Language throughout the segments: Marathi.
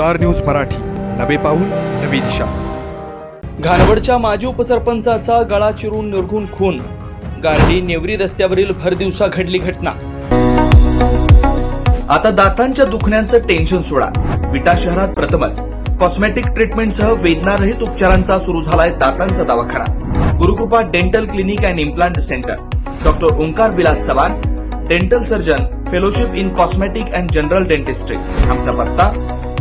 स्टार न्यूज मराठी, नवे पाऊल नवी दिशा। घाणवडच्या माजी उपसरपंचाचा गळा चिरून निर्घुण खून। गारडी नेवरी रस्त्यावरील भरदिवसा घडली घटना। आता दातांच्या दुखण्याचं टेन्शन सोडा। विटा शहरात प्रथमच कॉस्मेटिक ट्रीटमेंटसह वेदनारहित उपचारांचा सुरू झालाय दातांचा दवाखाना। Gurukrupa dental clinic and implant centre. Doctor Omkar Vilas Chavan, dental surgeon, fellowship in cosmetic and general dentistry. आमचा पत्ता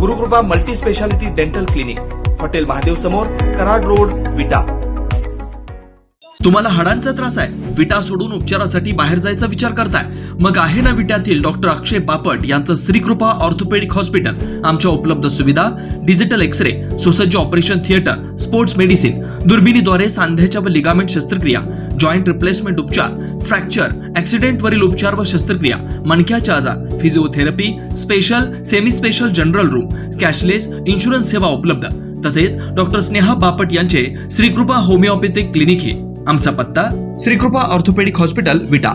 Gurukrupa multi speciality dental clinic, hotel Mahadev समोर, कराड रोड, विटा। तुम्हाला हाडांचा त्रास आहे, विटा सोडून उपचारासाठी बाहेर जायचा विचार करताय? मग आहे ना विट्यातील डॉक्टर अक्षय बापट यांचं श्रीकृपा ऑर्थोपेडिक हॉस्पिटल। आमच्या उपलब्ध सुविधा डिजिटल एक्सरे, सुसज्ज ऑपरेशन थिएटर, स्पोर्ट्स मेडिसिन, दुर्बिणीद्वारे सांध्याच्या व लिगामेंट शस्त्रक्रिया, जॉइंट रिप्लेसमेंट उपचार, फ्रॅक्चर, ऍक्सिडेंट वरील उपचार व शस्त्रक्रिया, मणक्याचे आजार, physiotherapy, special, semi special general room, cashless insurance सेवा उपलब्ध। तसेच डॉक्टर स्नेहा बापट यांचे श्रीकृपा होमिओपॅथिक क्लिनिक हे। आमचा पत्ता श्रीकृपा ऑर्थोपेडिक हॉस्पिटल, विटा।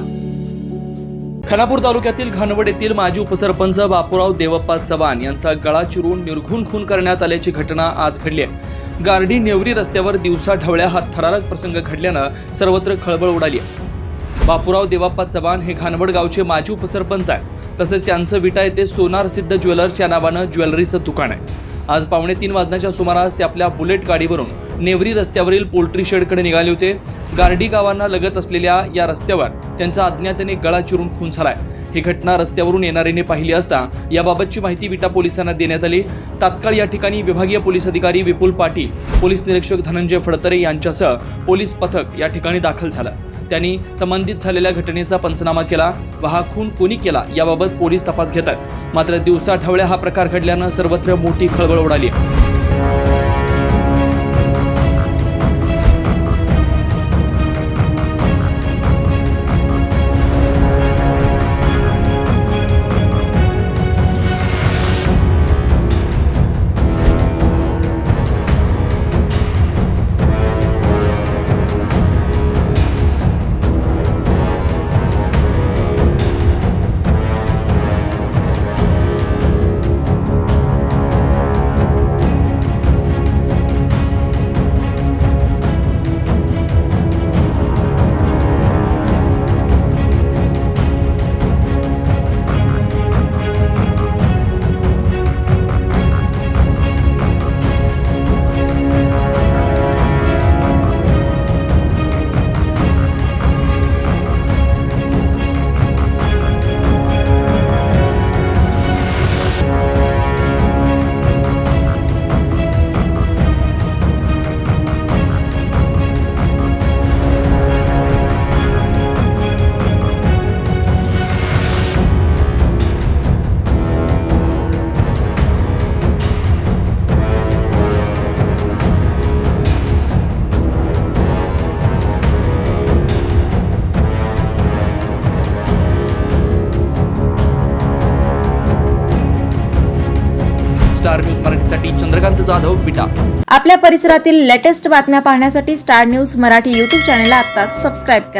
खानापूर तालुक्यातील घाणवड येथील माजी उपसरपंच बापूराव देवप्पा चव्हाण यांचा गळा चिरून निर्घुण खून करण्यात आल्याची घटना आज घडली आहे। गारडी नेवरी रस्त्यावर दिवसा ढवळ्या हा थरारक प्रसंग घडल्यानं सर्वत्र खळबळ उडाली आहे। बापूराव देवप्पा चव्हाण हे घाणवड गावचे माजी उपसरपंच आहेत। तसेच त्यांचं विटा येथे सोनार सिद्ध ज्वेलर्स या नावानं ज्वेलरीचं दुकान आहे। आज 2:45 वाजण्याच्या सुमारास ते आपल्या बुलेट गाडीवरून नेवरी रस्त्यावरील पोल्ट्री शेडकडे निघाले होते। गारडी गावांना लगत असलेल्या या रस्त्यावर त्यांचा अज्ञाताने गळा चिरून खून झालाय। ही घटना रस्त्यावरून येणाऱ्याने पाहिली असता याबाबतची माहिती विटा पोलिसांना देण्यात आली। तात्काळ या ठिकाणी विभागीय पोलीस अधिकारी विपुल पाटील, पोलीस निरीक्षक धनंजय फडतरे यांच्यासह पोलीस पथक या ठिकाणी दाखल झालं। त्यांनी संबंधित झालेल्या घटनेचा पंचनामा केला व हा खून कोणी केला याबाबत पोलीस तपास घेत आहेत। मात्र दिवसा ढवळ्या हा प्रकार घडल्यानं सर्वत्र मोठी खळबळ उडाली। स्टार न्यूज मराठीसाठी चंद्रकांत जाधव, विटा। आपल्या परिसरातील लेटेस्ट बातम्या पाहण्यासाठी स्टार न्यूज मराठी YouTube चॅनलला आत्ताच सबस्क्राइब करा।